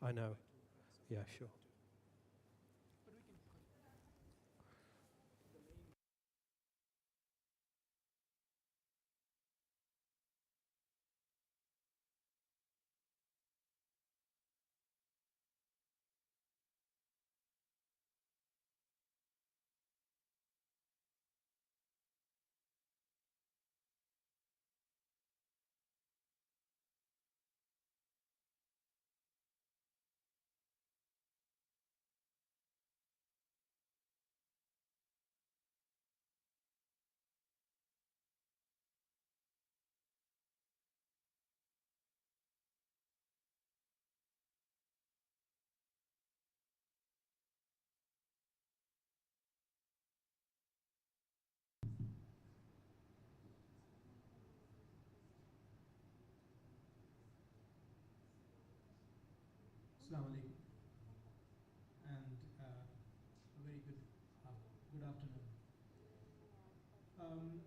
I know. Yeah, sure. Assalamu alaikum, and a very good afternoon. Um,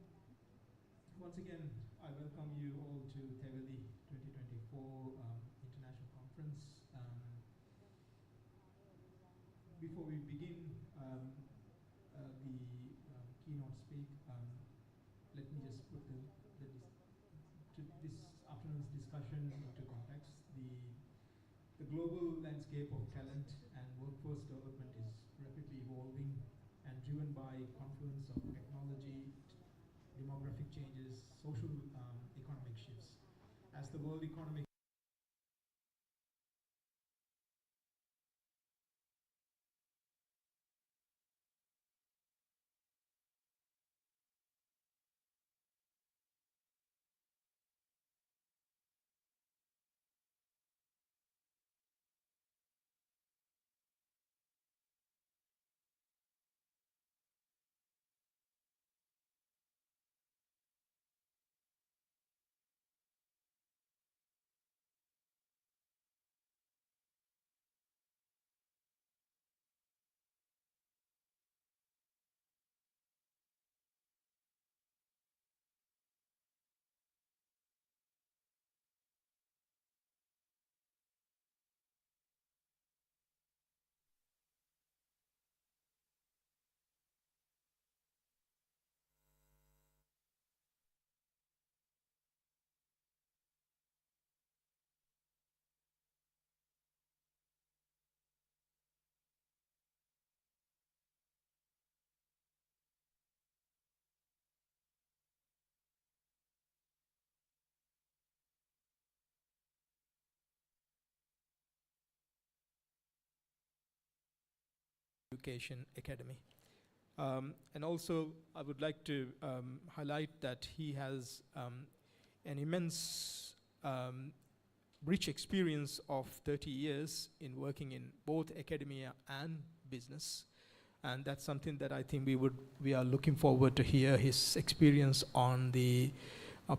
Once again, I welcome you all to Tegali 2024 International Conference. Before we begin the keynote speak, let me just put this afternoon's discussion into context. The global landscape of talent and workforce development is rapidly evolving and driven by confluence of technology, demographic changes, social economic shifts. As the world economic Education Academy. And also, I would like to highlight that he has an immense rich experience of 30 years in working in both academia and business. And that's something that I think we are looking forward to hear his experience on the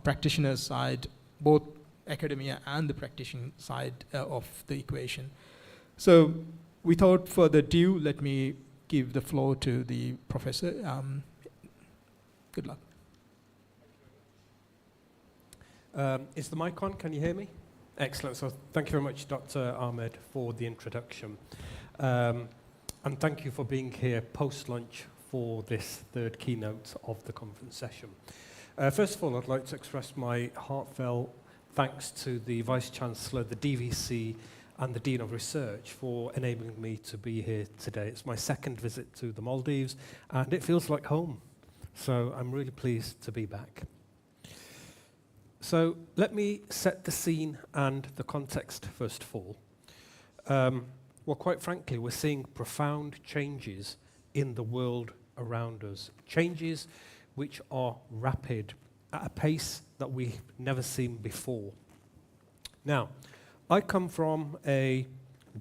practitioner side, both academia and the practitioner side of the equation. So without further ado, let me give the floor to the professor. Good luck. Is the mic on? Can you hear me? Excellent. So thank you very much, Dr. Ahmed, for the introduction. And thank you for being here post-lunch for this third keynote of the conference session. First of all, I'd like to express my heartfelt thanks to the Vice-Chancellor, the DVC, and the Dean of Research for enabling me to be here today. It's my second visit to the Maldives, and it feels like home. So I'm really pleased to be back. So let me set the scene and the context first of all. Well, quite frankly, we're seeing profound changes in the world around us. Changes which are rapid at a pace that we've never seen before. Now, I come from a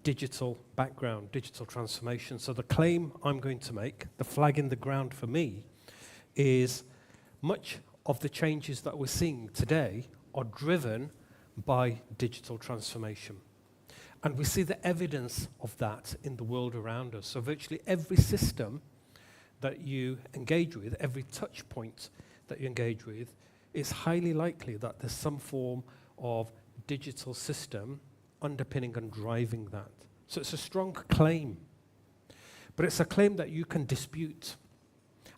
digital background, digital transformation. So the claim I'm going to make, the flag in the ground for me, is much of the changes that we're seeing today are driven by digital transformation. And we see the evidence of that in the world around us. So virtually every system that you engage with, every touch point that you engage with, it's highly likely that there's some form of digital system underpinning and driving that. So it's a strong claim, but it's a claim that you can dispute.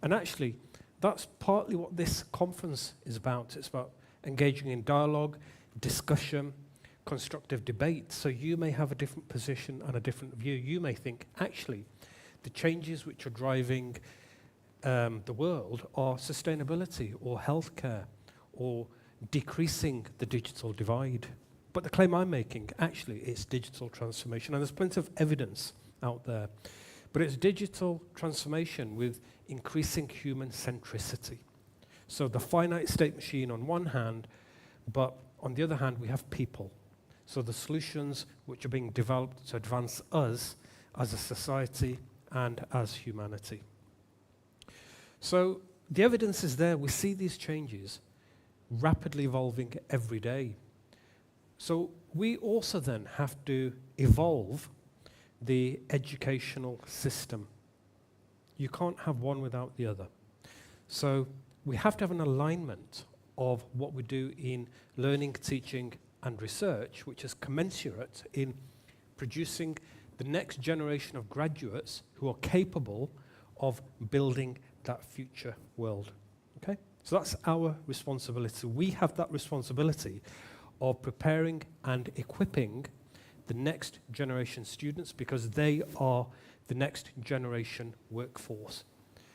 And actually, that's partly what this conference is about. It's about engaging in dialogue, discussion, constructive debate. So you may have a different position and a different view. You may think, actually, the changes which are driving the world are sustainability or healthcare or decreasing the digital divide. But the claim I'm making, actually, is digital transformation. And there's plenty of evidence out there. But it's digital transformation with increasing human centricity. So the finite state machine on one hand, but on the other hand, we have people. So the solutions which are being developed to advance us as a society and as humanity. So the evidence is there. We see these changes rapidly evolving every day. So we also then have to evolve the educational system. You can't have one without the other. So we have to have an alignment of what we do in learning, teaching, and research, which is commensurate in producing the next generation of graduates who are capable of building that future world. Okay? So that's our responsibility. We have that responsibility of preparing and equipping the next generation students because they are the next generation workforce.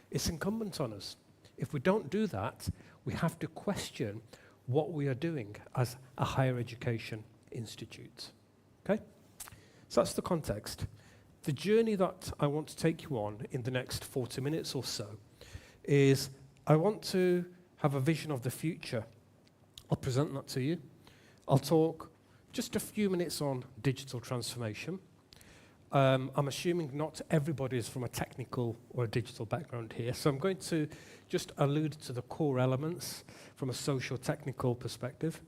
It's incumbent on us. If we don't do that, we have to question what we are doing as a higher education institute. Okay? So that's the context. The journey that I want to take you on in the next 40 minutes or so is I want to have a vision of the future. I'll present that to you. I'll talk just a few minutes on digital transformation. I'm assuming not everybody is from a technical or a digital background here, so I'm going to just allude to the core elements from a socio-technical perspective.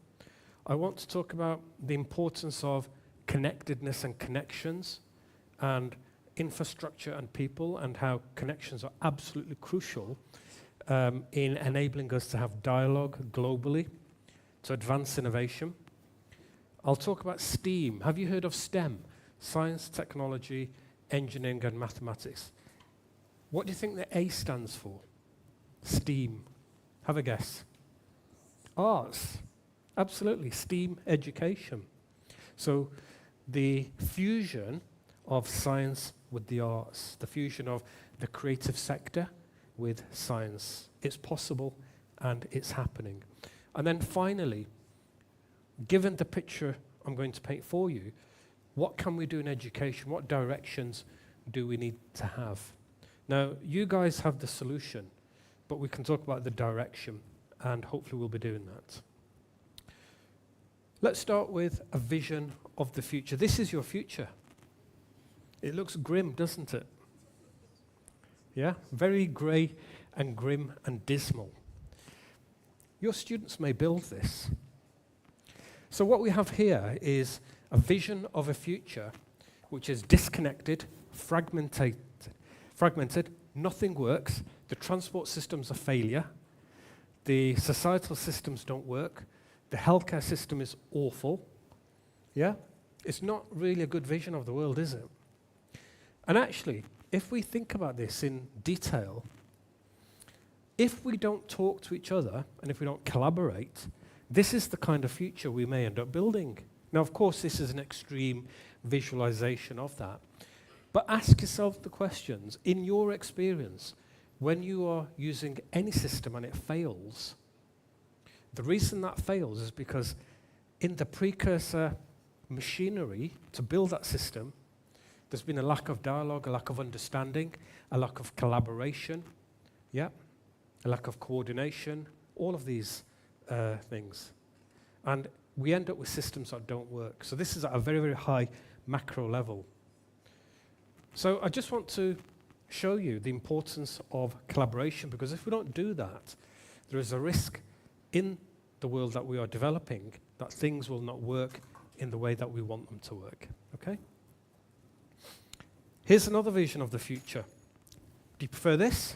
I want to talk about the importance of connectedness and connections and infrastructure and people and how connections are absolutely crucial in enabling us to have dialogue globally, to advance innovation. I'll talk about STEAM. Have you heard of STEM? Science, technology, engineering, and mathematics. What do you think the A stands for? STEAM. Have a guess. Arts. Absolutely. STEAM education. So the fusion of science with the arts, the fusion of the creative sector with science. It's possible and it's happening. And then finally, given the picture I'm going to paint for you, what can we do in education? What directions do we need to have? Now, you guys have the solution, but we can talk about the direction, and hopefully we'll be doing that. Let's start with a vision of the future. This is your future. It looks grim, doesn't it? Yeah, very grey and grim and dismal. Your students may build this. So what we have here is a vision of a future which is disconnected, fragmented, nothing works, the transport system's a failure, the societal systems don't work, the healthcare system is awful. Yeah? It's not really a good vision of the world, is it? And actually, if we think about this in detail, if we don't talk to each other and if we don't collaborate, this is the kind of future we may end up building. Now, of course, this is an extreme visualization of that. But ask yourself the questions. In your experience, when you are using any system and it fails, the reason that fails is because in the precursor machinery to build that system, there's been a lack of dialogue, a lack of understanding, a lack of collaboration, yeah, a lack of coordination, all of these things. And we end up with systems that don't work. So this is at a very, very high macro level. So I just want to show you the importance of collaboration, because if we don't do that, there is a risk in the world that we are developing that things will not work in the way that we want them to work. Okay? Here's another vision of the future. Do you prefer this?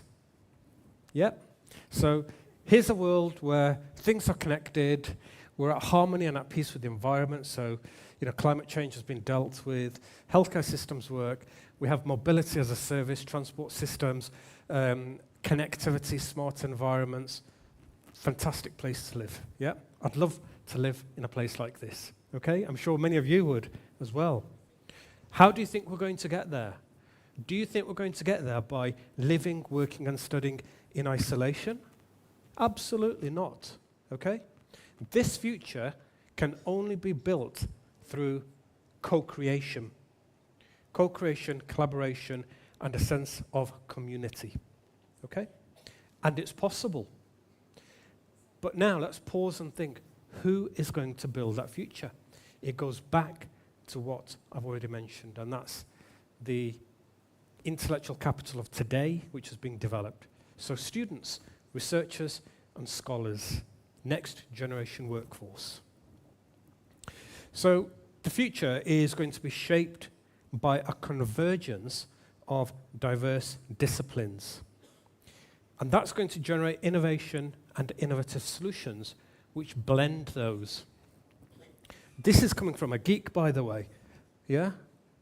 Yep. So here's a world where things are connected, We're at harmony and at peace with the environment, so climate change has been dealt with, healthcare systems work, we have mobility as a service, transport systems, connectivity, smart environments. Fantastic place to live, yeah? I'd love to live in a place like this, okay? I'm sure many of you would as well. How do you think we're going to get there? Do you think we're going to get there by living, working, and studying in isolation? Absolutely not, okay? This future can only be built through co-creation. Co-creation, collaboration, and a sense of community, okay? And it's possible. But now let's pause and think, who is going to build that future? It goes back to what I've already mentioned, and that's the intellectual capital of today, which is being developed. So students, researchers, and scholars, next generation workforce. So the future is going to be shaped by a convergence of diverse disciplines. And that's going to generate innovation and innovative solutions which blend those. This is coming from a geek, by the way, yeah?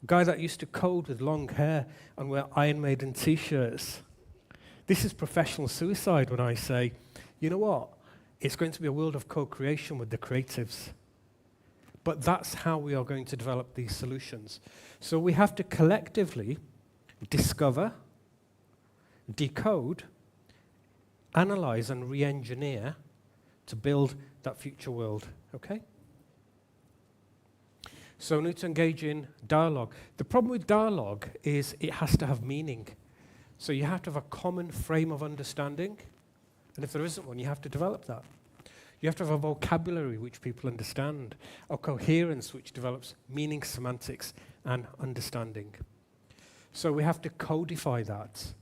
Guy that used to code with long hair and wear Iron Maiden t-shirts. This is professional suicide when I say, you know what? It's going to be a world of co-creation with the creatives. But that's how we are going to develop these solutions. So we have to collectively discover, decode, analyze, and re-engineer to build that future world, okay? So we need to engage in dialogue. The problem with dialogue is it has to have meaning. So you have to have a common frame of understanding, and if there isn't one, you have to develop that. You have to have a vocabulary which people understand, a coherence which develops meaning, semantics, and understanding. So we have to codify that.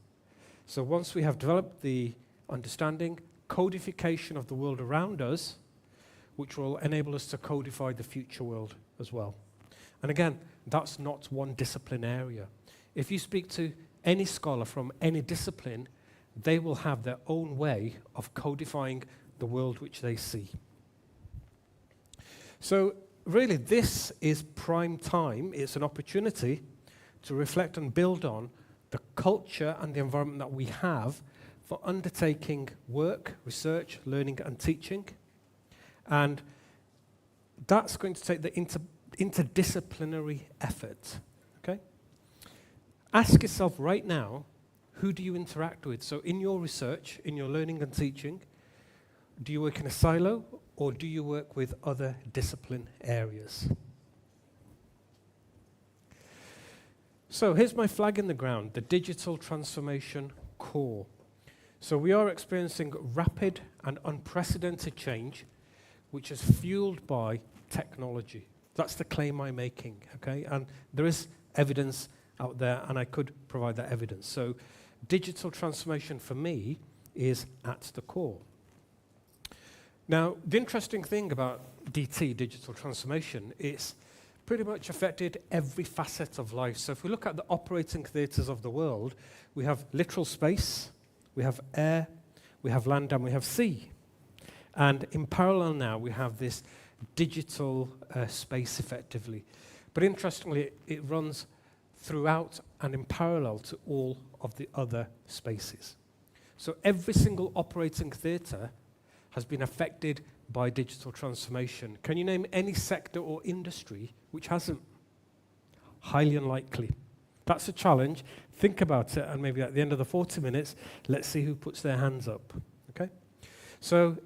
So once we have developed the understanding, codification of the world around us, which will enable us to codify the future world as well. And again, that's not one discipline area. If you speak to any scholar from any discipline, they will have their own way of codifying the world which they see. So really, this is prime time. It's an opportunity to reflect and build on the culture and the environment that we have for undertaking work, research, learning, and teaching. And that's going to take the interdisciplinary effort, okay? Ask yourself right now, who do you interact with? So in your research, in your learning and teaching, do you work in a silo or do you work with other discipline areas? So here's my flag in the ground, the digital transformation core. So we are experiencing rapid and unprecedented change, which is fueled by technology. That's the claim I'm making, okay? And there is evidence out there, and I could provide that evidence. So digital transformation for me is at the core. Now, the interesting thing about DT, digital transformation, is pretty much affected every facet of life. So if we look at the operating theatres of the world, we have literal space, we have air, we have land, and we have sea. And in parallel now, we have this digital space effectively. But interestingly, it runs throughout and in parallel to all of the other spaces. So every single operating theatre has been affected by digital transformation. Can you name any sector or industry which hasn't? Highly unlikely. That's a challenge. Think about it, and maybe at the end of the 40 minutes, let's see who puts their hands up, okay? So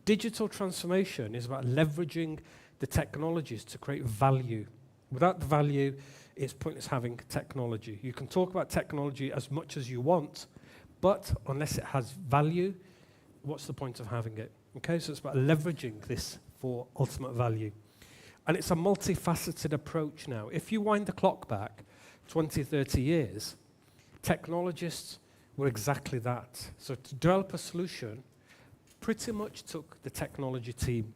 digital transformation is about leveraging the technologies to create value. Without the value, it's pointless having technology. You can talk about technology as much as you want, but unless it has value, what's the point of having it? Okay, so it's about leveraging this for ultimate value. And it's a multifaceted approach now. If you wind the clock back 20, 30 years, technologists were exactly that. So to develop a solution pretty much took the technology team.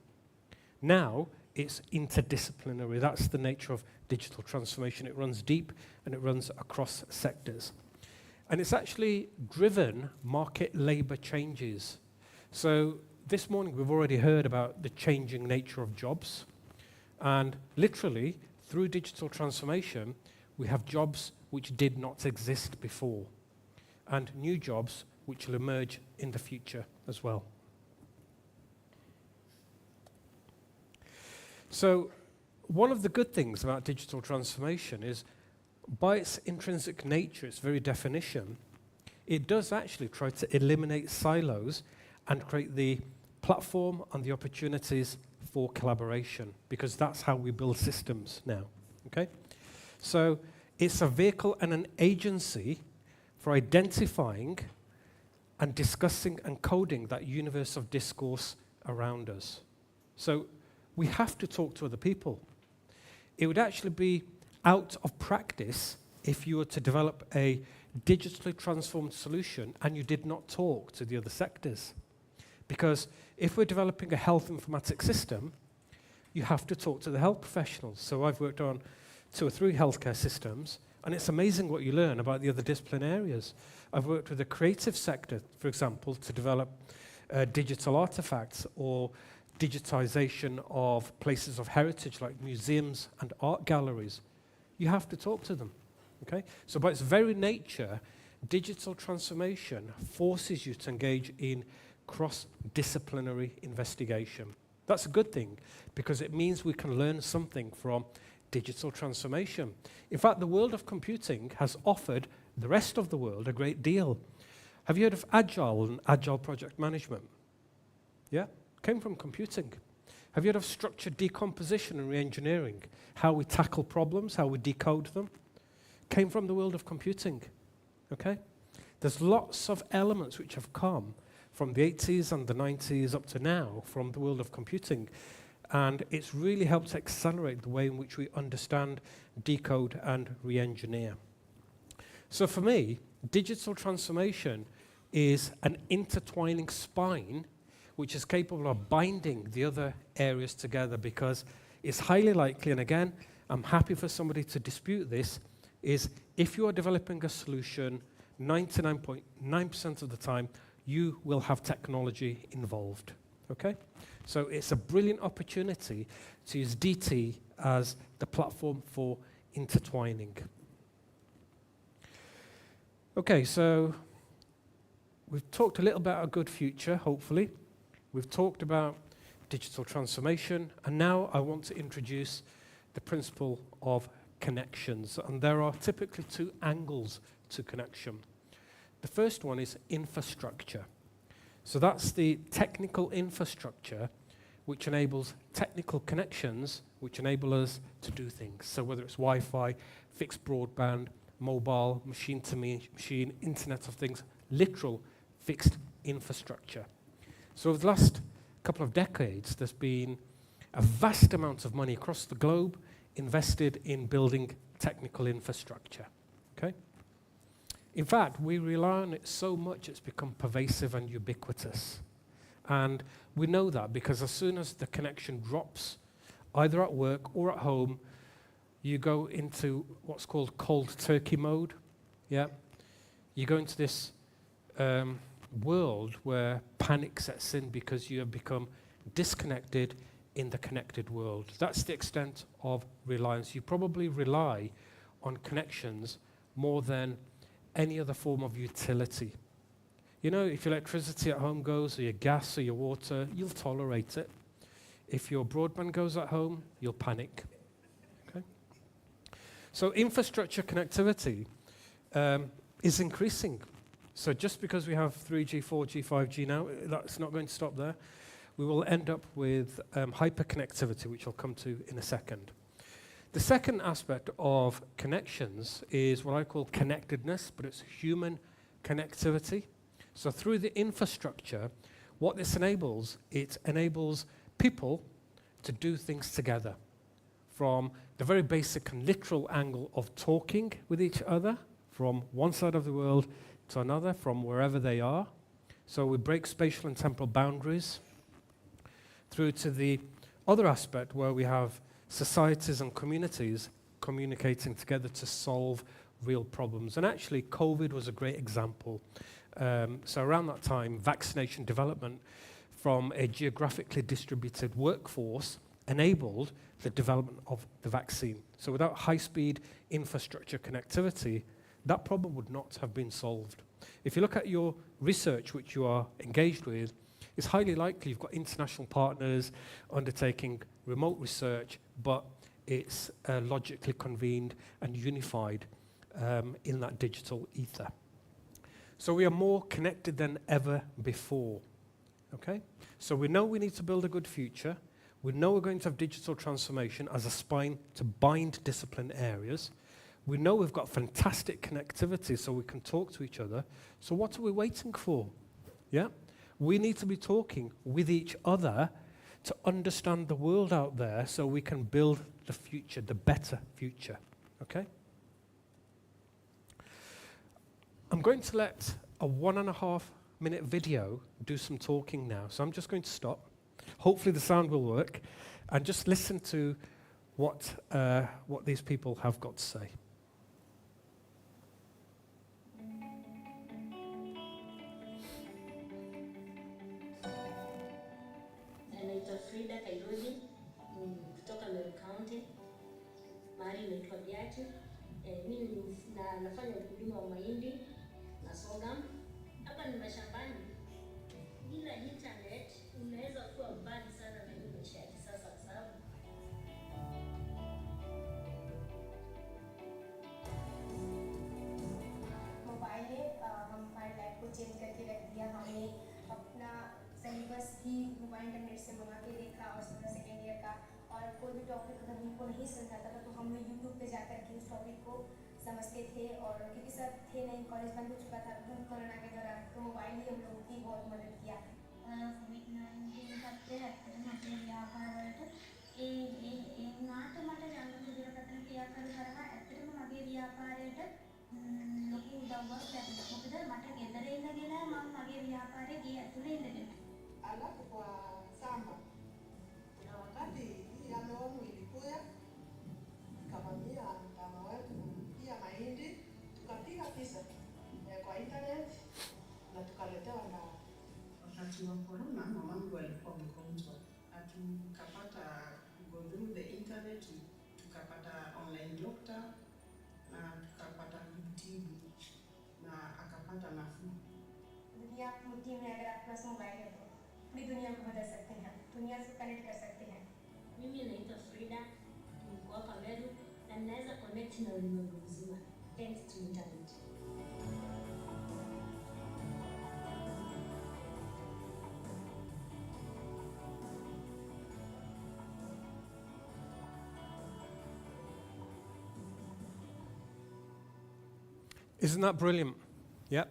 Now it's interdisciplinary. That's the nature of digital transformation. It runs deep and it runs across sectors. And it's actually driven market labor changes. So this morning we've already heard about the changing nature of jobs. And literally, through digital transformation, we have jobs which did not exist before, and new jobs which will emerge in the future as well. So, one of the good things about digital transformation is, by its intrinsic nature, its very definition, it does actually try to eliminate silos and create the platform and the opportunities for collaboration, because that's how we build systems now, okay? So it's a vehicle and an agency for identifying and discussing and coding that universe of discourse around us. So we have to talk to other people. It would actually be out of practice if you were to develop a digitally transformed solution and you did not talk to the other sectors. Because if we're developing a health informatics system, you have to talk to the health professionals. So I've worked on 2 or 3 healthcare systems, and it's amazing what you learn about the other discipline areas. I've worked with the creative sector, for example, to develop digital artifacts or digitization of places of heritage like museums and art galleries. You have to talk to them, okay? So by its very nature, digital transformation forces you to engage in cross-disciplinary investigation. That's a good thing, because it means we can learn something from digital transformation. In fact, the world of computing has offered the rest of the world a great deal. Have you heard of Agile and Agile project management? Yeah? Came from computing. Have you heard of structured decomposition and re-engineering? How we tackle problems, how we decode them? Came from the world of computing, okay? There's lots of elements which have come from the 80s and the 90s up to now from the world of computing. And it's really helped accelerate the way in which we understand, decode, and re-engineer. So for me, digital transformation is an intertwining spine which is capable of binding the other areas together, because it's highly likely, and again, I'm happy for somebody to dispute this, is if you are developing a solution, 99.9% of the time, you will have technology involved, okay? So it's a brilliant opportunity to use DT as the platform for intertwining. Okay, so we've talked a little about a good future, hopefully. We've talked about digital transformation, and now I want to introduce the principle of connections. And there are typically 2 angles to connection. The first one is infrastructure. So that's the technical infrastructure which enables technical connections which enable us to do things. So whether it's Wi-Fi, fixed broadband, mobile, machine-to-machine, Internet of Things, literal fixed infrastructure. So over the last couple of decades, there's been a vast amount of money across the globe invested in building technical infrastructure, okay? In fact, we rely on it so much it's become pervasive and ubiquitous. And we know that because as soon as the connection drops, either at work or at home, you go into what's called cold turkey mode, yeah? You go into this world where panic sets in because you have become disconnected in the connected world. That's the extent of reliance. You probably rely on connections more than any other form of utility. You know, if your electricity at home goes, or your gas or your water, you'll tolerate it. If your broadband goes at home, you'll panic. Okay? So infrastructure connectivity is increasing. So just because we have 3G, 4G, 5G now, that's not going to stop there. We will end up with hyperconnectivity, which I'll come to in a second. The second aspect of connections is what I call connectedness, but it's human connectivity. So through the infrastructure, what this enables, it enables people to do things together, from the very basic and literal angle of talking with each other from one side of the world to another, from wherever they are. So we break spatial and temporal boundaries, through to the other aspect where we have societies and communities communicating together to solve real problems. And actually, COVID was a great example. So around that time, vaccination development from a geographically distributed workforce enabled the development of the vaccine. So without high-speed infrastructure connectivity, that problem would not have been solved. If you look at your research, which you are engaged with, it's highly likely you've got international partners undertaking remote research, but it's logically convened and unified in that digital ether. So we are more connected than ever before, okay? So we know we need to build a good future. We know we're going to have digital transformation as a spine to bind discipline areas. We know we've got fantastic connectivity so we can talk to each other. So what are we waiting for? Yeah? We need to be talking with each other to understand the world out there so we can build the future, the better future, okay? I'm going to let a 1.5 minute video do some talking now. So I'm just going to stop. Hopefully the sound will work. And just listen to what these people have got to say. Naitwa Frida Kairuji kutoka Meru County, mahali inaitwa Biachi. Mimi nafanya ukulima wa mahindi na sorghum. Hapa ni mashambani. Bila internet unaweza kuwa mbali sana na hii maisha ya kisasa kwa sababu mobile ने हमारी life को change करके रख दिया। हमने अपना syllabus ही mobile internet से मंगा के देखा और अपना सेकेंड ईयर का, और कोई भी टॉपिक अगर हमको नहीं समझाता था तो हम लोग यूट्यूब पे जाकर के उस टॉपिक को समझते थे। और क्योंकि सब थे नहीं, कॉलेज बंद हो चुका था कोरोना के दौरान, तो मोबाइल ही हम लोगों की बहुत मदद किया। COVID-19 සත්‍ය ඇත්තටම අපේ ව්‍යාපාරවලට ඒ නාට මට ජනක දුරකථන ක්‍රියාකාරී කරා ඇත්තටම මගේ ව්‍යාපාරයට ලොකු උදව්වක් ලැබුණා. මොකද මට ගෙදර ඉඳගෙන මම මගේ ව්‍යාපාරේ ගේ ඇතුලේ ඉඳගෙන. Alafu kwa samba na wakati hii ya awamu ilikuja ikavamia mtama wetu pia mahindi, tukapiga picha kwa internet na tukaletewa na wakati wa corona mamangu alikuwa mgonjwa, tukapata go through the internet, tukapata online doctor na tukapata kumtibu na akapata nafuu. दुनिया मुट्ठी में अगर आपके पास mobile है तो पूरी दुनिया को बदल सकते हैं, दुनिया से कनेक्ट कर सकते हैं। mimi naitwa Frida, niko hapa Meru na ninaweza connect na ulimwengu mzima thanks to internet. Isn't that brilliant? Yeah.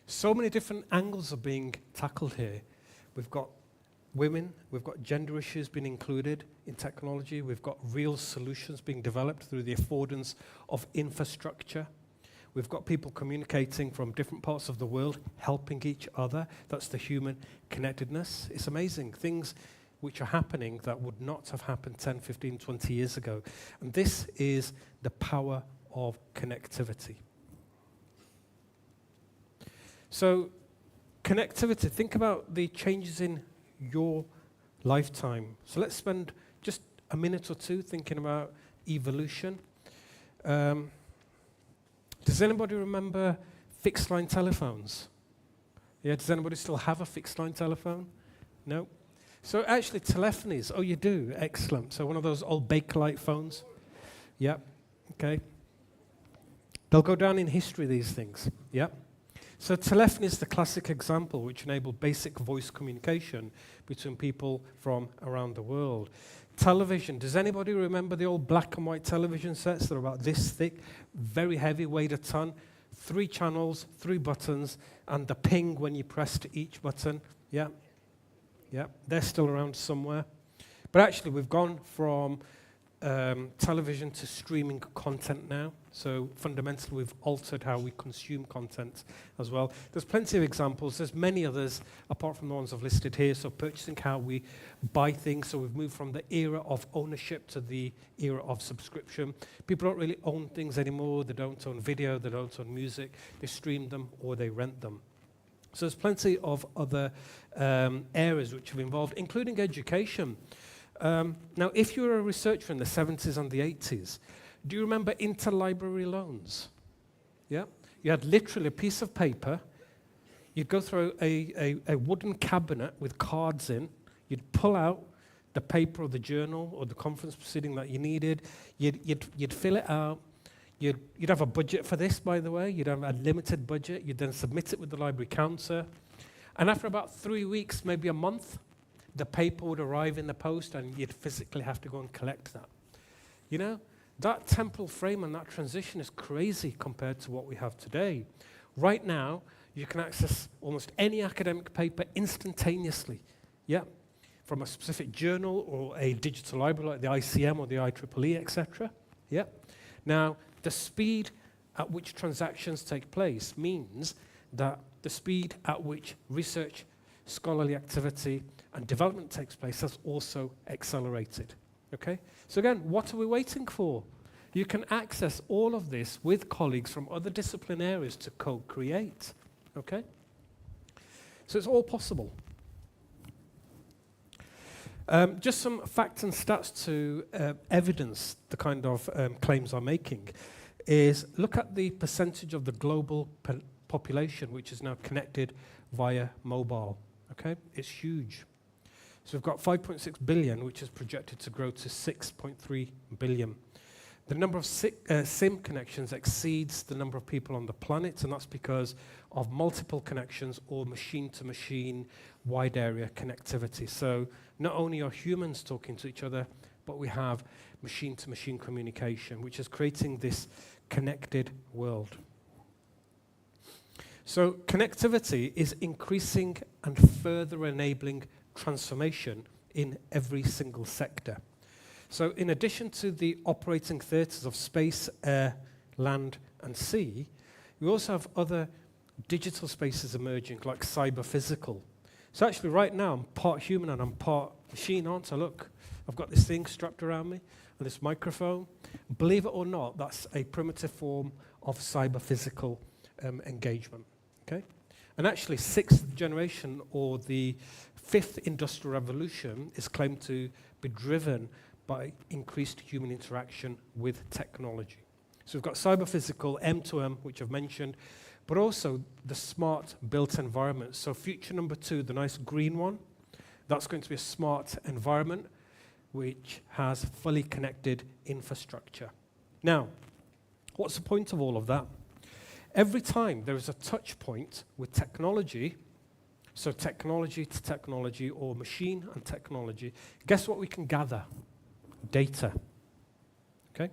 So many different angles are being tackled here. We've got women, we've got gender issues being included in technology, we've got real solutions being developed through the affordance of infrastructure. We've got people communicating from different parts of the world, helping each other. That's the human connectedness. It's amazing. Things which are happening that would not have happened 10, 15, 20 years ago. And this is the power of connectivity. So, connectivity, think about the changes in your lifetime. So let's spend just a minute or two thinking about evolution. Does anybody remember fixed line telephones? Yeah, does anybody still have a fixed line telephone? No? So actually telephonies, oh you do, excellent. So one of those old Bakelite phones? Yeah, okay. They'll go down in history, these things, yeah. So telephony is the classic example which enabled basic voice communication between people from around the world. Television, does anybody remember the old black and white television sets that are about this thick, very heavy, weighed a ton, 3 channels, 3 buttons, and the ping when you pressed each button? Yeah, yeah, they're still around somewhere. But actually we've gone from television to streaming content now. So fundamentally we've altered how we consume content as well. There's plenty of examples. There's many others apart from the ones I've listed here. So purchasing, how we buy things. So we've moved from the era of ownership to the era of subscription. People don't really own things anymore. They don't own video, they don't own music. They stream them or they rent them. So there's plenty of other areas which have involved, including education. Now, if you were a researcher in the 70s and the 80s, do you remember interlibrary loans? Yeah? You had literally a piece of paper. You'd go through a wooden cabinet with cards in. You'd pull out the paper or the journal or the conference proceeding that you needed. You'd fill it out. You'd have a budget for this, by the way. You'd have a limited budget. You'd then submit it with the library counter. And after about 3 weeks, maybe a month, the paper would arrive in the post and you'd physically have to go and collect that. You know, that temporal frame and that transition is crazy compared to what we have today. Right now, you can access almost any academic paper instantaneously, yeah, from a specific journal or a digital library like the ICM or the IEEE, etc. Yeah. Now, the speed at which transactions take place means that the speed at which research, scholarly activity, and development takes place has also accelerated. Okay? So again, what are we waiting for? You can access all of this with colleagues from other discipline areas to co-create. Okay? So it's all possible. Just some facts and stats to evidence the kind of claims I'm making is look at the percentage of the global population which is now connected via mobile. Okay? It's huge. So we've got 5.6 billion, which is projected to grow to 6.3 billion. The number of SIM connections exceeds the number of people on the planet, and that's because of multiple connections or machine-to-machine wide area connectivity. So not only are humans talking to each other, but we have machine-to-machine communication, which is creating this connected world. So connectivity is increasing and further enabling transformation in every single sector. So in addition to the operating theatres of space, air, land, and sea, we also have other digital spaces emerging, like cyber-physical. So actually right now, I'm part human and I'm part machine, aren't I? Look, I've got this thing strapped around me, and this microphone. Believe it or not, that's a primitive form of cyber-physical engagement. Okay? And actually, sixth generation, or the fifth industrial revolution, is claimed to be driven by increased human interaction with technology. So we've got cyber-physical, M2M, which I've mentioned, but also the smart built environment. So future number 2, the nice green one, that's going to be a smart environment which has fully connected infrastructure. Now, what's the point of all of that? Every time there is a touch point with technology, so technology to technology or machine and technology, guess what we can gather? Data. Okay?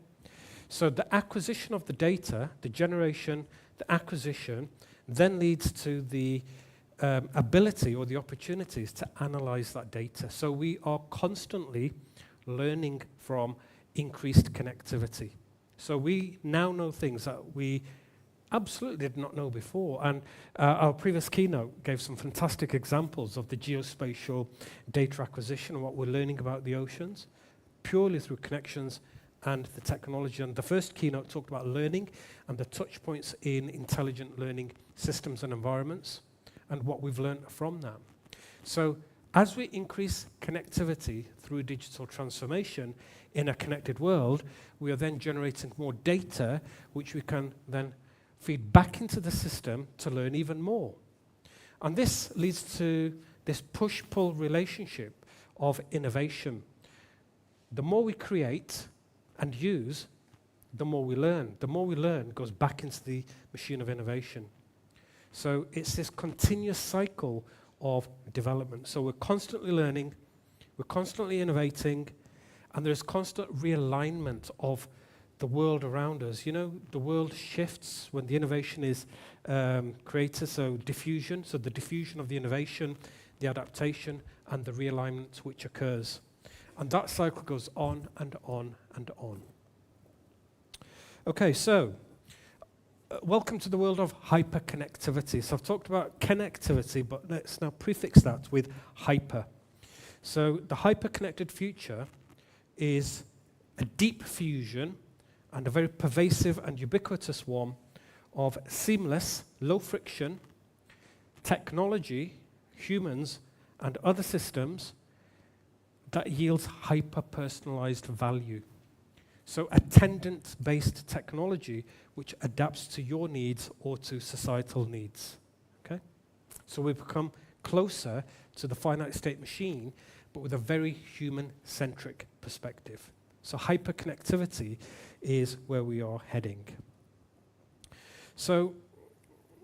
So the acquisition of the data, the generation, the acquisition, then leads to the ability or the opportunities to analyze that data. So we are constantly learning from increased connectivity. So we now know things that we absolutely did not know before. And our previous keynote gave some fantastic examples of the geospatial data acquisition and what we're learning about the oceans, purely through connections and the technology. And the first keynote talked about learning and the touch points in intelligent learning systems and environments and what we've learned from that. So as we increase connectivity through digital transformation in a connected world, we are then generating more data which we can then feed back into the system to learn even more. And this leads to this push-pull relationship of innovation. The more we create and use, the more we learn. The more we learn goes back into the machine of innovation. So it's this continuous cycle of development. So we're constantly learning, we're constantly innovating, and there's constant realignment of the world around us. You know, the world shifts when the innovation is created, so diffusion, so the diffusion of the innovation, the adaptation, and the realignment which occurs. And that cycle goes on and on and on. Okay, so welcome to the world of hyperconnectivity. So I've talked about connectivity, but let's now prefix that with hyper. So the hyperconnected future is a deep fusion and a very pervasive and ubiquitous one of seamless, low friction, technology, humans, and other systems that yields hyper-personalized value. So attendance-based technology which adapts to your needs or to societal needs. Okay? So we become closer to the finite state machine, but with a very human-centric perspective. So hyperconnectivity is where we are heading. So,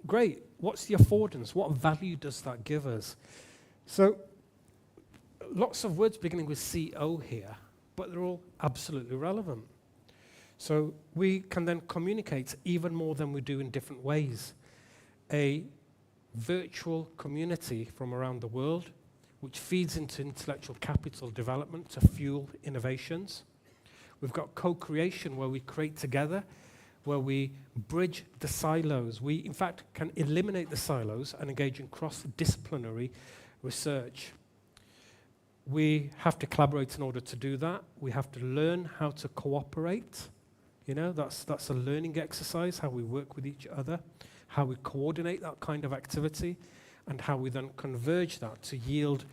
great. What's the affordance? What value does that give us? So, lots of words beginning with CO here, but they're all absolutely relevant. So we can then communicate even more than we do in different ways. A virtual community from around the world, which feeds into intellectual capital development to fuel innovations. We've got co-creation, where we create together, where we bridge the silos. We, in fact, can eliminate the silos and engage in cross-disciplinary research. We have to collaborate in order to do that. We have to learn how to cooperate. You know, that's a learning exercise, how we work with each other, how we coordinate that kind of activity, and how we then converge that to yield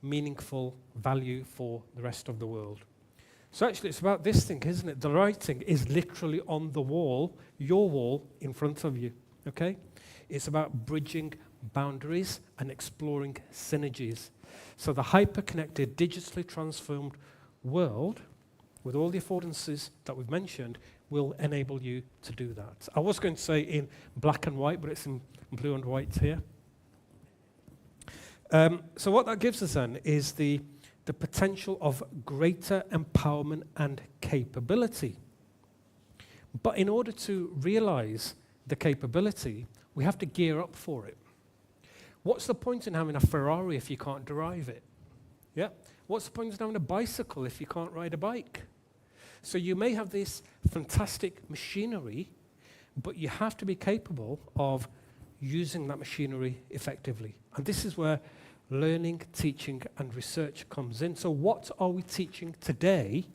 meaningful value for the rest of the world. So actually, it's about this thing, isn't it? The writing is literally on the wall, your wall in front of you, okay? It's about bridging boundaries and exploring synergies. So the hyper-connected, digitally transformed world, with all the affordances that we've mentioned, will enable you to do that. I was going to say in black and white, but it's in blue and white here. So what that gives us then is the potential of greater empowerment and capability. But in order to realize the capability, we have to gear up for it. What's the point in having a Ferrari if you can't drive it? Yeah? What's the point in having a bicycle if you can't ride a bike? So you may have this fantastic machinery, but you have to be capable of using that machinery effectively. And this is where learning, teaching, and research comes in. So what are we teaching today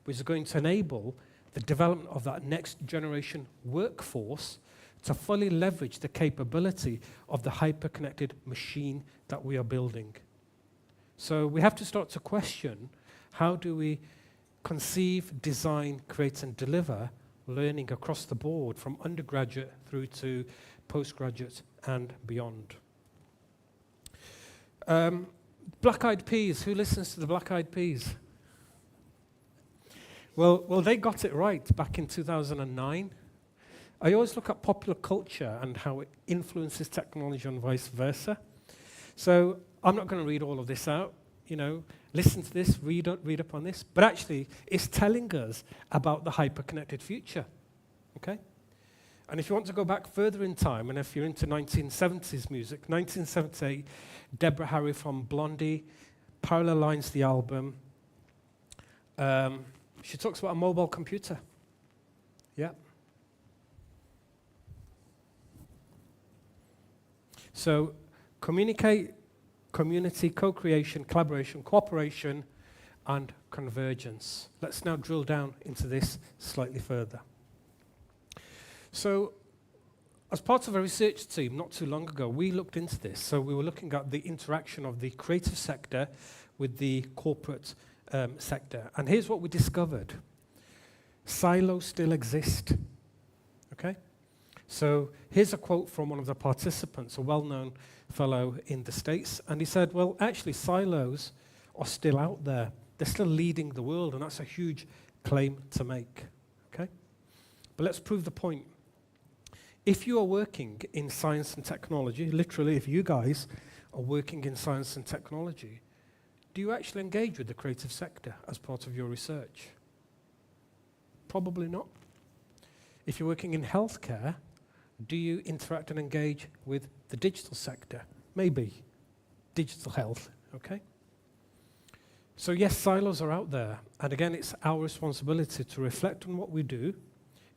which is going to enable the development of that next generation workforce to fully leverage the capability of the hyper-connected machine that we are building? So we have to start to question, how do we conceive, design, create, and deliver learning across the board from undergraduate through to postgraduate and beyond? Black Eyed Peas, who listens to the Black Eyed Peas? Well, they got it right back in 2009. I always look at popular culture and how it influences technology and vice versa. So I'm not going to read all of this out. You know, listen to this, read up on this. But actually, it's telling us about the hyper-connected future. Okay? And if you want to go back further in time, and if you're into 1970s music, 1978, Deborah Harry from Blondie, Parallel Lines, the album, she talks about a mobile computer. Yeah. So, communicate, community, co-creation, collaboration, cooperation, and convergence. Let's now drill down into this slightly further. So, as part of a research team not too long ago, we looked into this. So we were looking at the interaction of the creative sector with the corporate sector. And here's what we discovered. Silos still exist. Okay? So here's a quote from one of the participants, a well-known fellow in the States. And he said, well, actually, silos are still out there. They're still leading the world, and that's a huge claim to make. Okay? But let's prove the point. If you are working in science and technology, literally, if you guys are working in science and technology, do you actually engage with the creative sector as part of your research? Probably not. If you're working in healthcare, do you interact and engage with the digital sector? Maybe. Digital health, okay? So yes, silos are out there. And again, it's our responsibility to reflect on what we do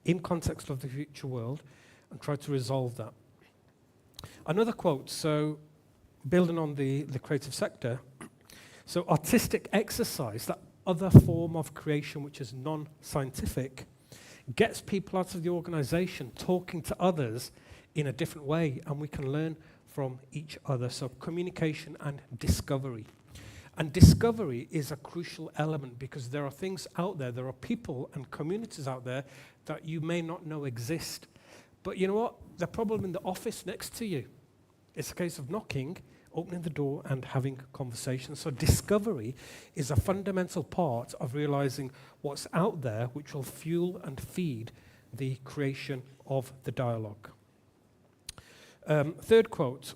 in context of the future world and try to resolve that. Another quote, so building on the creative sector, so artistic exercise, that other form of creation which is non-scientific, gets people out of the organization talking to others in a different way, and we can learn from each other. So communication and discovery. And discovery is a crucial element because there are things out there, there are people and communities out there that you may not know exist. But you know what? They're probably in the office next to you. It's a case of knocking, opening the door and having conversations. So discovery is a fundamental part of realizing what's out there, which will fuel and feed the creation of the dialogue. Third quote,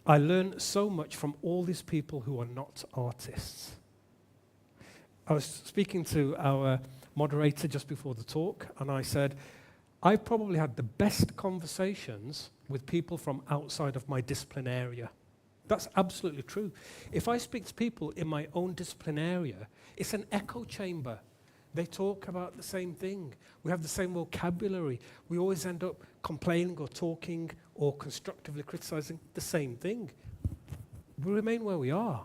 I learn so much from all these people who are not artists. I was speaking to our moderator just before the talk, and I said, I probably had the best conversations with people from outside of my discipline area. That's absolutely true. If I speak to people in my own discipline area, it's an echo chamber. They talk about the same thing. We have the same vocabulary. We always end up complaining or talking or constructively criticizing the same thing. We remain where we are.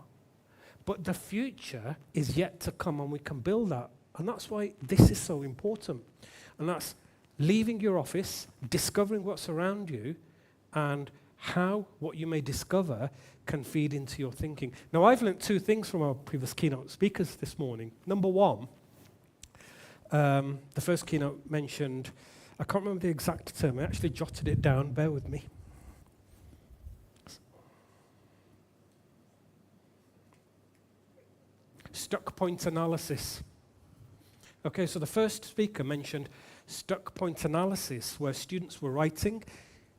But the future is yet to come, and we can build that. And that's why this is so important. And that's leaving your office, discovering what's around you, and how what you may discover can feed into your thinking. Now, I've learned two things from our previous keynote speakers this morning. Number one, the first keynote mentioned, I can't remember the exact term, I actually jotted it down, bear with me. Stuck point analysis. Okay, so the first speaker mentioned stuck point analysis, where students were writing,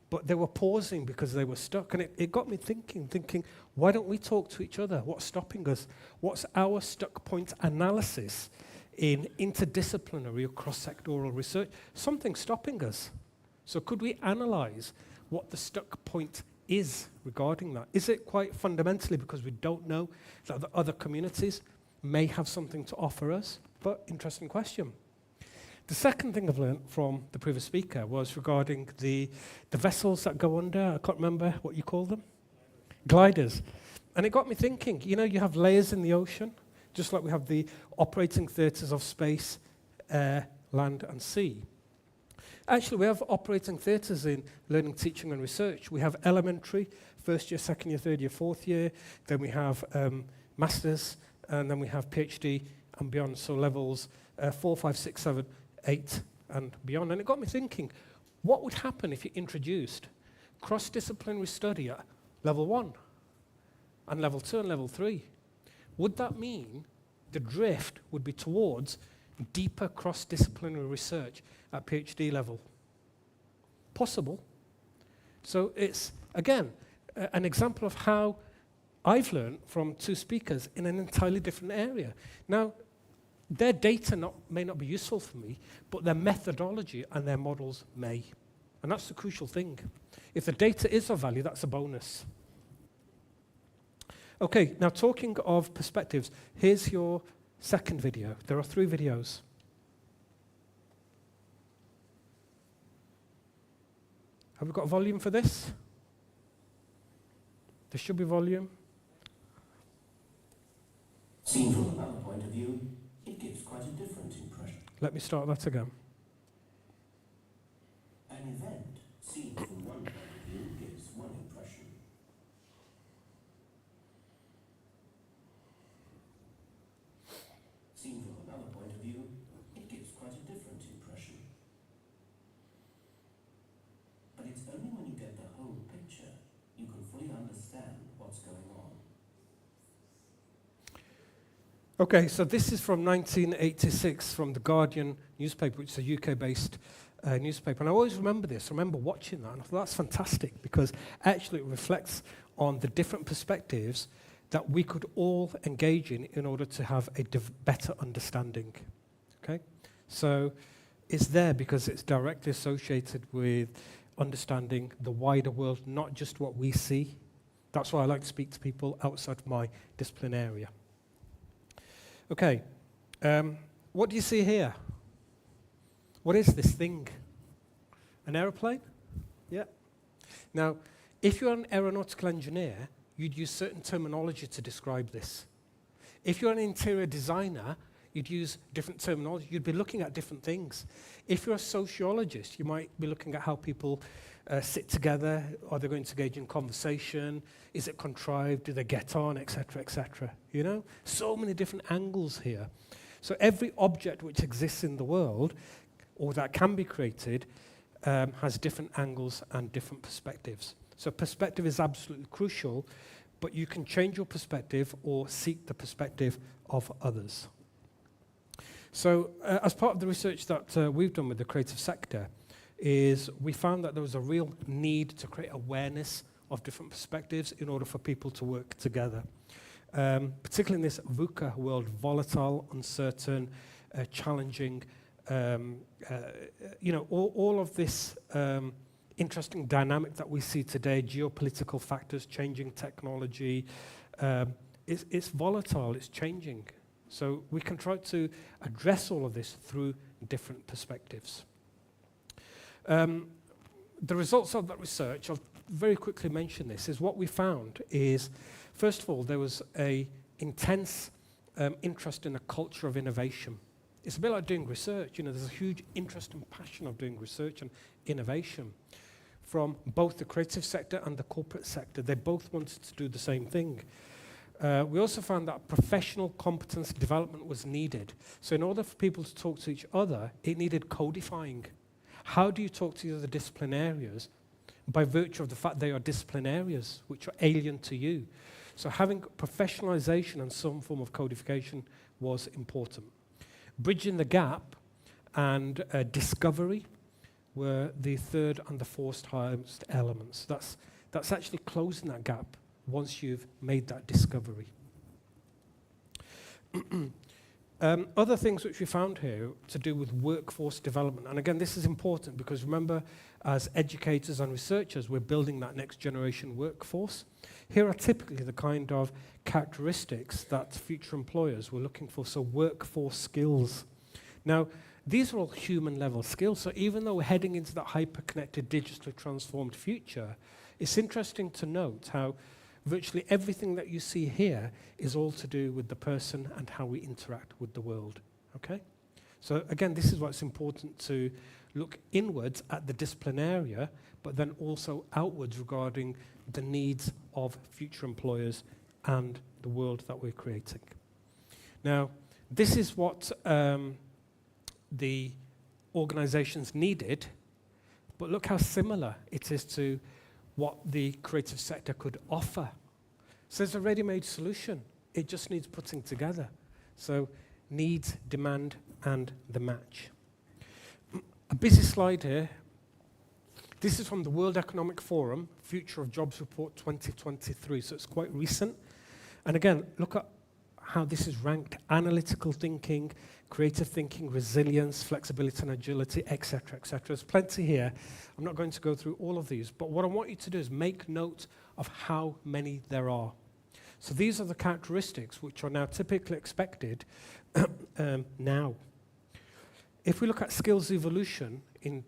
but they were pausing because they were stuck. And it got me thinking, why don't we talk to each other? What's stopping us? What's our stuck point analysis in interdisciplinary or cross-sectoral research? Something's stopping us. So could we analyze what the stuck point is regarding that? Is it quite fundamentally because we don't know that the other communities may have something to offer us? But interesting question. The second thing I've learned from the previous speaker was regarding the vessels that go under. I can't remember what you call them. Gliders. And it got me thinking, you know, you have layers in the ocean, just like we have the operating theatres of space, air, land, and sea. Actually, we have operating theatres in learning, teaching, and research. We have elementary, first year, second year, third year, fourth year. Then we have masters, and then we have PhD and beyond. So levels 4, 5, 6, 7, 8, and beyond. And it got me thinking, what would happen if you introduced cross-disciplinary study at level 1 and level 2 and level 3? Would that mean the drift would be towards deeper cross-disciplinary research at PhD level? Possible. So it's, again, an example of how I've learned from two speakers in an entirely different area. Now, their data may not be useful for me, but their methodology and their models may. And that's the crucial thing. If the data is of value, that's a bonus. Okay, now talking of perspectives, here's your second video. There are 3 videos. Have we got volume for this? There should be volume. Seen from another point of view, it gives quite a different impression. Let me start that again. An event seen from one point of view gives one impression. Seen from another point of view, it gives quite a different impression. But it's only when you get the whole picture you can fully understand what's going on. Okay, so this is from 1986 from The Guardian newspaper, which is a UK-based newspaper. And I always remember this. I remember watching that, and I thought that's fantastic because actually it reflects on the different perspectives that we could all engage in order to have a better understanding. Okay? So it's there because it's directly associated with understanding the wider world, not just what we see. That's why I like to speak to people outside my discipline area. Okay, what do you see here? What is this thing? An aeroplane? Yeah. Now, if you're an aeronautical engineer, you'd use certain terminology to describe this. If you're an interior designer, you'd use different terminology. You'd be looking at different things. If you're a sociologist, you might be looking at how people sit together? Are they going to engage in conversation? Is it contrived? Do they get on, etc., etc.? You know, so many different angles here. So every object which exists in the world, or that can be created, has different angles and different perspectives. So perspective is absolutely crucial, but you can change your perspective or seek the perspective of others. So as part of the research that we've done with the creative sector, is we found that there was a real need to create awareness of different perspectives in order for people to work together. Particularly in this VUCA world, volatile, uncertain, challenging, you know, all of this interesting dynamic that we see today, geopolitical factors, changing technology, it's volatile, it's changing. So we can try to address all of this through different perspectives. The results of that research, I'll very quickly mention this, is what we found is, first of all, there was a intense interest in a culture of innovation. It's a bit like doing research. You know, there's a huge interest and passion of doing research and innovation from both the creative sector and the corporate sector. They both wanted to do the same thing. We also found that professional competence development was needed. So in order for people to talk to each other, it needed codifying. How do you talk to the other discipline areas by virtue of the fact they are discipline areas which are alien to you? So having professionalization and some form of codification was important. Bridging the gap and discovery were the third and the fourth highest elements. That's actually closing that gap once you've made that discovery. Other things which we found here to do with workforce development, and again, this is important because remember, as educators and researchers, we're building that next generation workforce. Here are typically the kind of characteristics that future employers were looking for, so workforce skills. Now, these are all human level skills, so even though we're heading into that hyper-connected, digitally transformed future, it's interesting to note how virtually everything that you see here is all to do with the person and how we interact with the world, okay? So again, this is why it's important to look inwards at the discipline area, but then also outwards regarding the needs of future employers and the world that we're creating. Now, this is what the organizations needed, but look how similar it is to what the creative sector could offer. So there's a ready-made solution. It just needs putting together. So needs, demand, and the match. A busy slide here. This is from the World Economic Forum, Future of Jobs Report 2023. So it's quite recent. And again, look at how this is ranked: analytical thinking, creative thinking, resilience, flexibility and agility, etc., etc. There's plenty here. I'm not going to go through all of these, but what I want you to do is make note of how many there are. So these are the characteristics which are now typically expected now. If we look at skills evolution in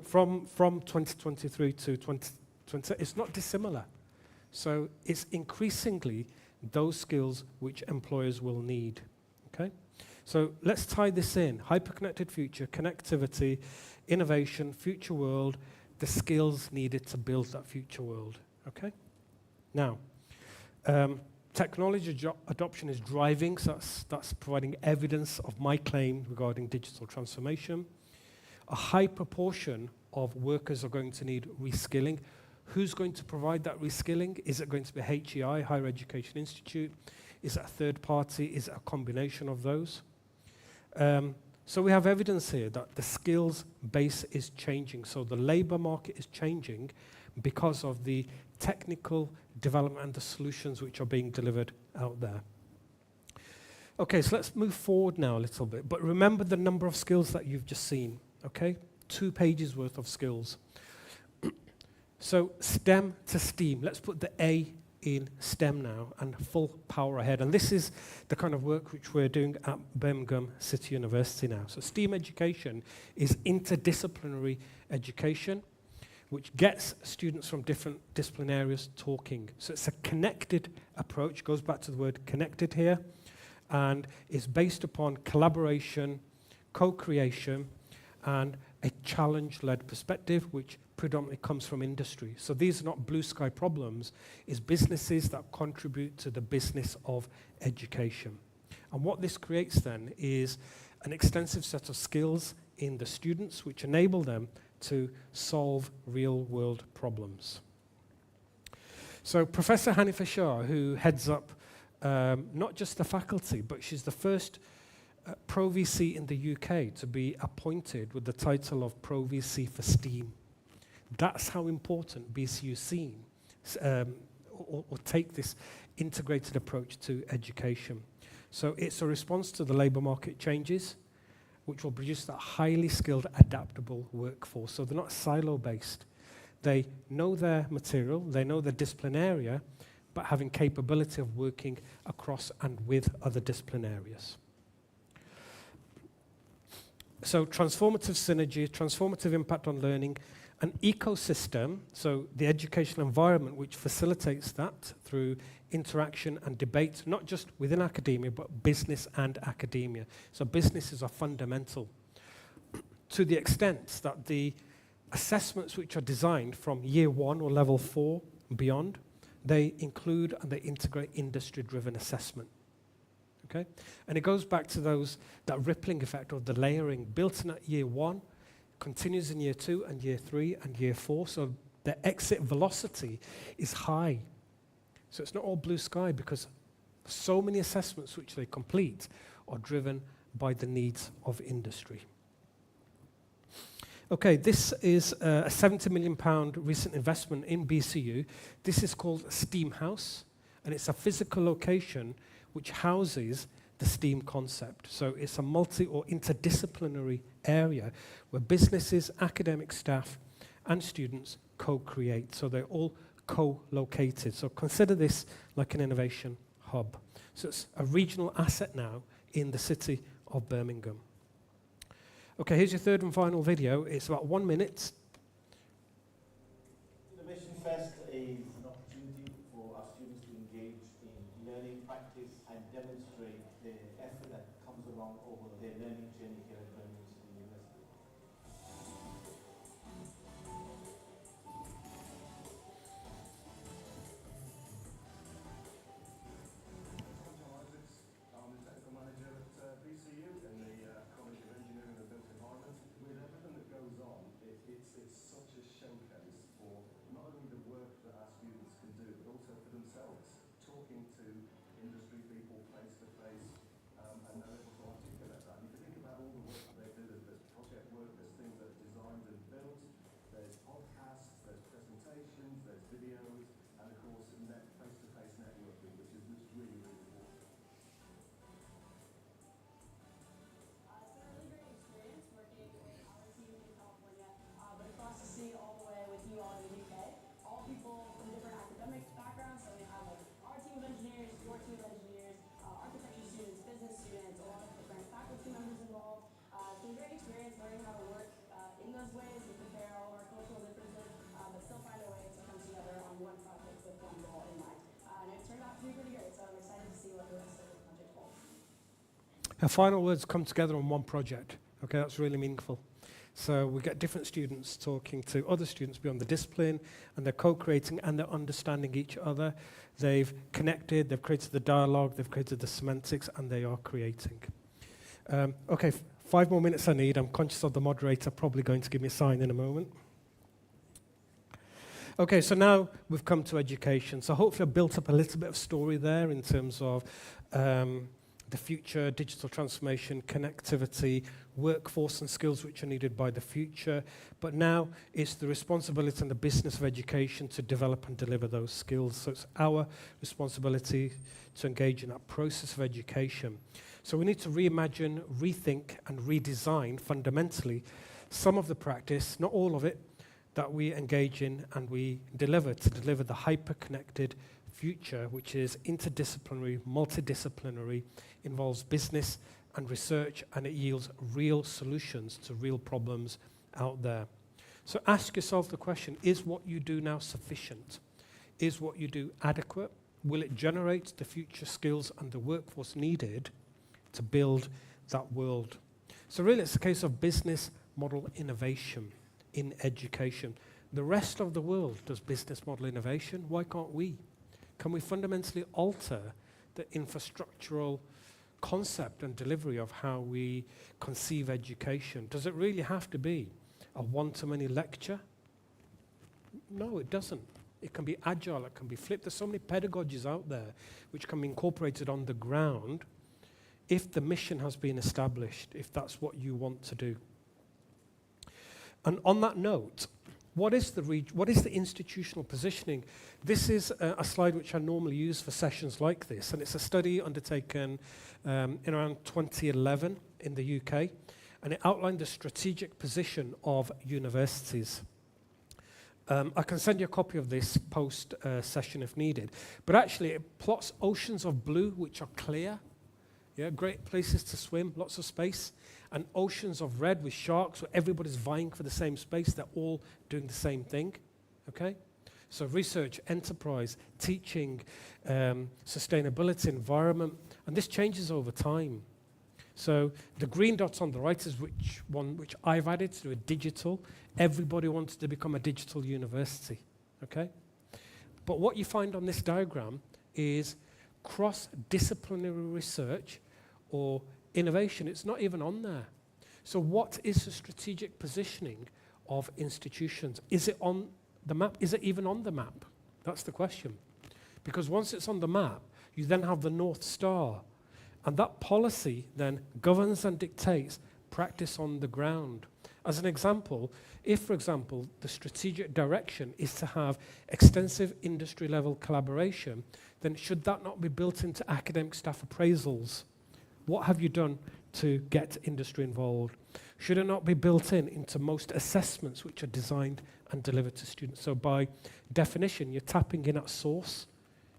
from 2023 to 2020, it's not dissimilar. So it's increasingly those skills which employers will need, okay? So let's tie this in. Hyper-connected future, connectivity, innovation, future world, the skills needed to build that future world, okay? Now, technology adoption is driving, so that's providing evidence of my claim regarding digital transformation. A high proportion of workers are going to need reskilling. Who's going to provide that reskilling? Is it going to be HEI, Higher Education Institute? Is it a third party? Is it a combination of those? So we have evidence here that the skills base is changing. So the labor market is changing because of the technical development and the solutions which are being delivered out there. Okay, so let's move forward now a little bit. But remember the number of skills that you've just seen, okay? 2 pages worth of skills. So STEM to STEAM. Let's put the A in STEM now and full power ahead. And this is the kind of work which we're doing at Birmingham City University now. So STEAM education is interdisciplinary education, which gets students from different discipline areas talking. So it's a connected approach, goes back to the word connected here, and is based upon collaboration, co-creation, and a challenge-led perspective, which predominantly comes from industry. So these are not blue sky problems, it's businesses that contribute to the business of education. And what this creates then is an extensive set of skills in the students which enable them to solve real-world problems. So Professor Hanifa Shah, who heads up not just the faculty, but she's the first Pro VC in the UK to be appointed with the title of Pro VC for STEAM. That's how important BCU's seen or take this integrated approach to education. So it's a response to the labour market changes, which will produce that highly skilled, adaptable workforce. So they're not silo-based. They know their material, they know their discipline area, but having capability of working across and with other discipline areas. So transformative synergy, transformative impact on learning, an ecosystem, so the educational environment which facilitates that through interaction and debate, not just within academia, but business and academia. So businesses are fundamental to the extent that the assessments which are designed from year 1 or level 4 and beyond, they include and they integrate industry-driven assessment. Okay? And it goes back to that rippling effect of the layering built in at year 1, continues in year 2 and year 3 and year 4. So the exit velocity is high. So it's not all blue sky because so many assessments which they complete are driven by the needs of industry. Okay, this is a £70 million recent investment in BCU. This is called STEAM House, and it's a physical location which houses the STEAM concept. So it's a multi or interdisciplinary area where businesses, academic staff, and students co-create. So they're all co-located. So consider this like an innovation hub. So it's a regional asset now in the city of Birmingham. Okay, here's your third and final video. It's about 1 minute. Innovation Fest is an opportunity for our students to engage in learning, practice, and demonstrate the effort that comes along over their learning journey here at Birmingham City University. I'm the technical manager at BCU in the College of Engineering and Built Environment. With everything that goes on, it's such a showcase for not only the work that our students can do, but also for themselves, talking to industry people face to face, and they're able to articulate that. And if you think about all the work that they do, there's project work, there's things that are designed and built, there's podcasts, there's presentations, there's videos, and of course face-to-face networking, which is really, really important. It's been a really great experience working with our team in California, but across the sea all the way with you all in the UK. All people from different academic backgrounds, so we have like our team of engineers, your team of engineers, architecture students, business students, a lot of different faculty members involved. It's been a great experience learning how to work in those ways and compare all of our cultural differences, but still find a way to come together on one project with one goal in mind. And it turned out to be pretty great, so I'm excited to see what the rest of the project holds. Her final words come together on one project. Okay, that's really meaningful. So we get different students talking to other students beyond the discipline, and they're co-creating and they're understanding each other. They've connected, they've created the dialogue, they've created the semantics, and they are creating. Okay, 5 more minutes I need. I'm conscious of the moderator probably going to give me a sign in a moment. Okay, so now we've come to education. So hopefully I've built up a little bit of story there in terms of the future, digital transformation, connectivity, workforce and skills which are needed by the future. But now it's the responsibility and the business of education to develop and deliver those skills. So it's our responsibility to engage in that process of education. So we need to reimagine, rethink, and redesign fundamentally some of the practice, not all of it, that we engage in and we deliver to deliver the hyper-connected future, which is interdisciplinary, multidisciplinary, involves business and research, and it yields real solutions to real problems out there. So ask yourself the question, is what you do now sufficient? Is what you do adequate? Will it generate the future skills and the workforce needed to build that world? So really it's a case of business model innovation in education. The rest of the world does business model innovation. Why can't we? Can we fundamentally alter the infrastructural concept and delivery of how we conceive education? Does it really have to be a one-to-many lecture? No, it doesn't. It can be agile, it can be flipped. There's so many pedagogies out there which can be incorporated on the ground if the mission has been established, if that's what you want to do. And on that note, what is the institutional positioning? This is a slide which I normally use for sessions like this, and it's a study undertaken in around 2011 in the UK, and it outlined the strategic position of universities. I can send you a copy of this post-session if needed. But actually, it plots oceans of blue, which are clear. Yeah, great places to swim, lots of space. And oceans of red with sharks, where everybody's vying for the same space. They're all doing the same thing. Okay? So research, enterprise, teaching, sustainability, environment. And this changes over time. So the green dots on the right is which I've added to a digital. Everybody wants to become a digital university, okay? But what you find on this diagram is cross-disciplinary research or innovation. It's not even on there. So what is the strategic positioning of institutions? Is it on the map? Is it even on the map? That's the question. Because once it's on the map, you then have the North Star. And that policy then governs and dictates practice on the ground. As an example, if, for example, the strategic direction is to have extensive industry-level collaboration, then should that not be built into academic staff appraisals? What have you done to get industry involved? Should it not be built into most assessments which are designed and delivered to students? So by definition, you're tapping in at source.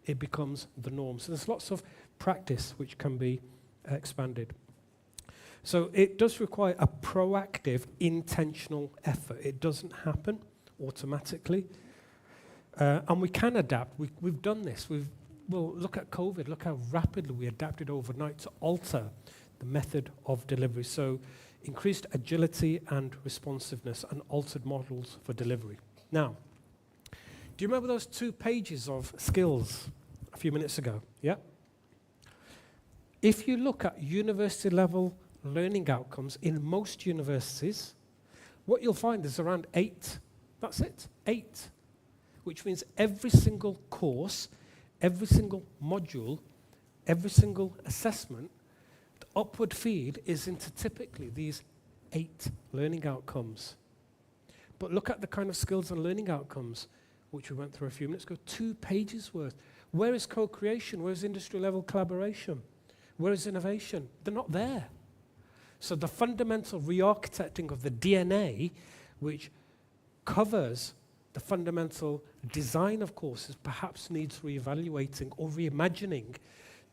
It becomes the norm. So there's lots of practice which can be expanded. So it does require a proactive, intentional effort. It doesn't happen automatically. And we can adapt. We've done this. Well, look at COVID. Look how rapidly we adapted overnight to alter the method of delivery. So increased agility and responsiveness and altered models for delivery. Now, do you remember those 2 pages of skills a few minutes ago? Yeah? If you look at university-level learning outcomes in most universities, what you'll find is around 8. That's it, 8. Which means every single course, every single module, every single assessment, the upward feed is into typically these 8 learning outcomes. But look at the kind of skills and learning outcomes which we went through a few minutes ago, 2 pages worth. Where is co-creation? Where is industry-level collaboration? Where is innovation? They're not there. So the fundamental re-architecting of the DNA, which covers the fundamental design of courses, perhaps needs re-evaluating or reimagining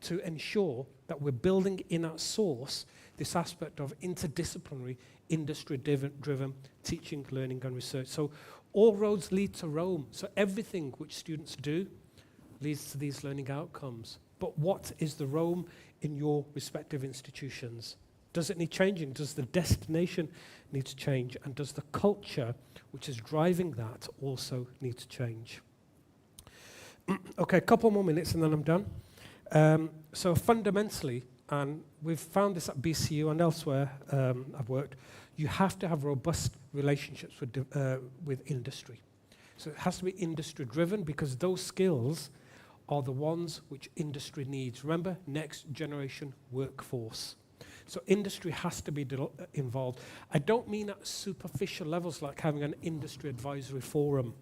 to ensure that we're building in at source this aspect of interdisciplinary, industry-driven teaching, learning, and research. So all roads lead to Rome. So everything which students do leads to these learning outcomes. But what is the Rome in your respective institutions? Does it need changing? Does the destination need to change? And does the culture which is driving that also need to change? Okay, a couple more minutes and then I'm done. So fundamentally, and we've found this at BCU and elsewhere I've worked, you have to have robust relationships with industry. So it has to be industry driven because those skills are the ones which industry needs. Remember, next generation workforce. So industry has to be involved. I don't mean at superficial levels like having an industry advisory forum.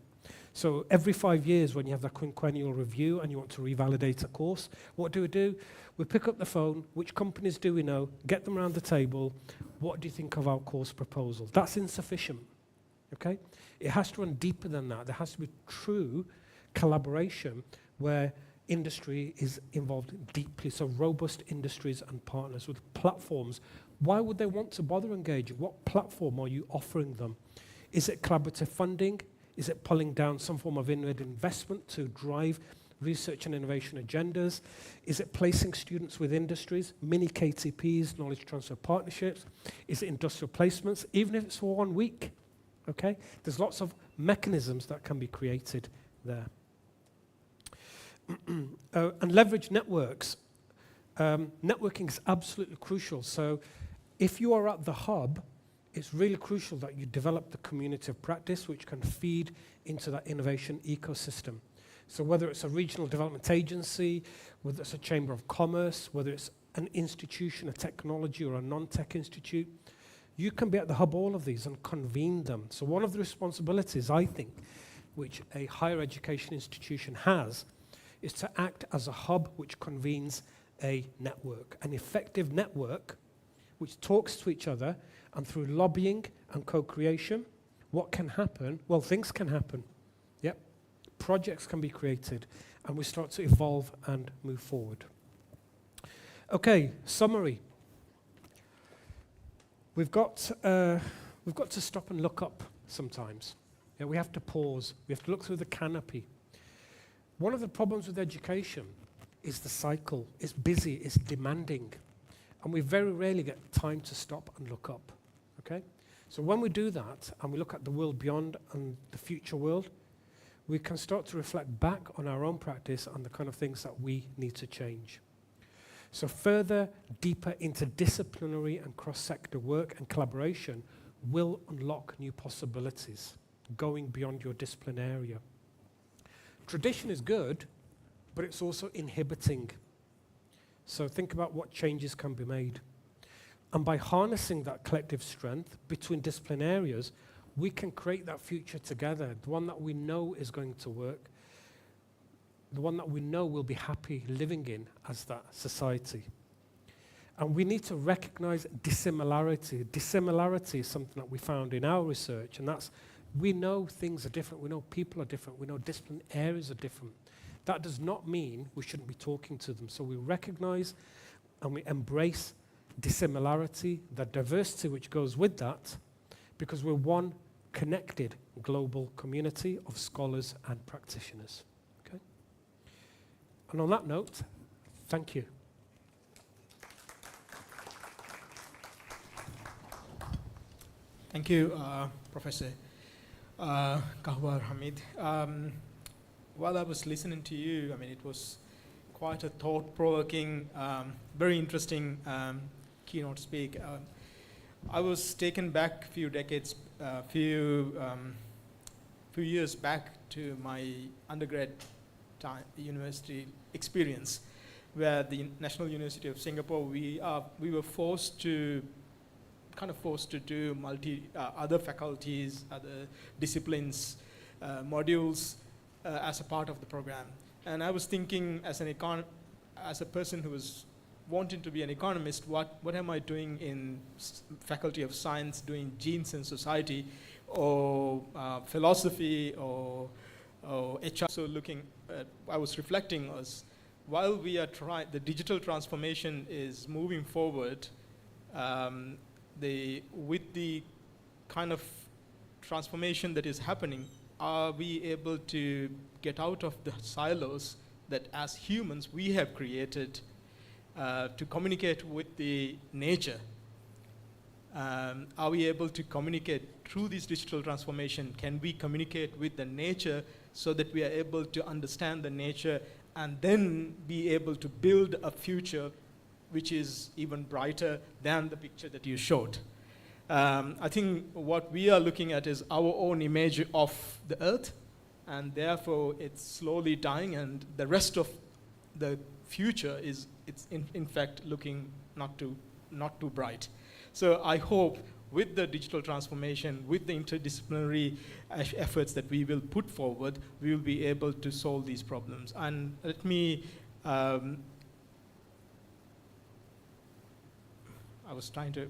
So every 5 years when you have that quinquennial review and you want to revalidate a course, what do? We pick up the phone, which companies do we know, get them around the table, what do you think of our course proposal? That's insufficient, okay? It has to run deeper than that. There has to be true collaboration where industry is involved deeply, so robust industries and partners with platforms. Why would they want to bother engaging? What platform are you offering them? Is it collaborative funding? Is it pulling down some form of inward investment to drive research and innovation agendas? Is it placing students with industries, mini KTPs, knowledge transfer partnerships? Is it industrial placements, even if it's for 1 week? Okay? There's lots of mechanisms that can be created there. And leverage networks. Networking is absolutely crucial. So if you are at the hub, it's really crucial that you develop the community of practice which can feed into that innovation ecosystem. So whether it's a regional development agency, whether it's a chamber of commerce, whether it's an institution, a technology or a non-tech institute, you can be at the hub all of these and convene them. So one of the responsibilities, I think, which a higher education institution has, is to act as a hub which convenes a network, an effective network which talks to each other, and through lobbying and co-creation, what can happen? Well, things can happen. Yep. Projects can be created, and we start to evolve and move forward. Okay, summary. We've got to stop and look up sometimes. Yeah, we have to pause. We have to look through the canopy. One of the problems with education is the cycle. It's busy, it's demanding, and we very rarely get time to stop and look up. Okay? So when we do that, and we look at the world beyond and the future world, we can start to reflect back on our own practice and the kind of things that we need to change. So further, deeper interdisciplinary and cross-sector work and collaboration will unlock new possibilities, going beyond your discipline area. Tradition is good, but it's also inhibiting. So think about what changes can be made. And by harnessing that collective strength between discipline areas, we can create that future together, the one that we know is going to work, the one that we know we'll be happy living in as that society. And we need to recognize dissimilarity. Dissimilarity is something that we found in our research, and that's we know things are different, we know people are different, we know discipline areas are different. That does not mean we shouldn't be talking to them. So we recognize and we embrace dissimilarity, the diversity which goes with that, because we're one connected global community of scholars and practitioners. Okay? And on that note, thank you. Thank you, Professor Khawar, Hameed. While I was listening to you, I mean, it was quite a thought-provoking, very interesting keynote speak. I was taken back a few decades, few years back to my undergrad university experience, where the National University of Singapore, we were forced to do other faculties, other disciplines, modules as a part of the program. And I was thinking, as a person who was wanting to be an economist, what am I doing in Faculty of Science, doing genes and society, or philosophy, or HR? So I was reflecting as while we are the digital transformation is moving forward, with the kind of transformation that is happening, are we able to get out of the silos that as humans we have created to communicate with the nature? Are we able to communicate through this digital transformation? Can we communicate with the nature so that we are able to understand the nature and then be able to build a future which is even brighter than the picture that you showed? I think what we are looking at is our own image of the earth, and therefore it's slowly dying, and the rest of the future it's in fact looking not too bright. So I hope with the digital transformation, with the interdisciplinary efforts that we will put forward, we will be able to solve these problems. And let me I was trying to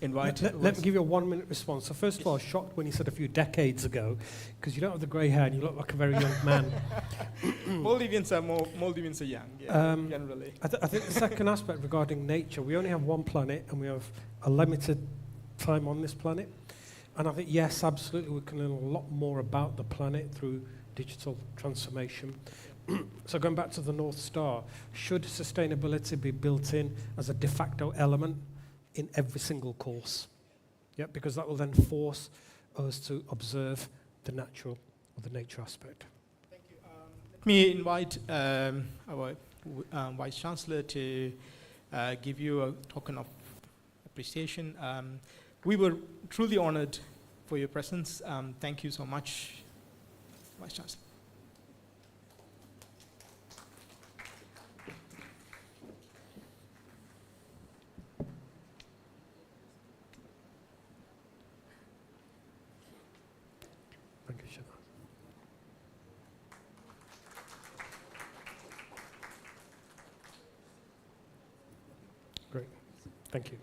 invite... Let me give you a 1-minute response. So first of all, I was shocked when you said a few decades ago, because you don't have the grey hair and you look like a very young man. Maldivians are young, generally. I think the second aspect regarding nature, we only have one planet and we have a limited time on this planet. And I think, yes, absolutely, we can learn a lot more about the planet through digital transformation. So going back to the North Star, should sustainability be built in as a de facto element in every single course? Yeah, because that will then force us to observe the natural or the nature aspect. Thank you. Let me invite our Vice Chancellor to give you a token of appreciation. We were truly honored for your presence. Thank you so much, Vice Chancellor. Thank you, Shana. Great. Thank you.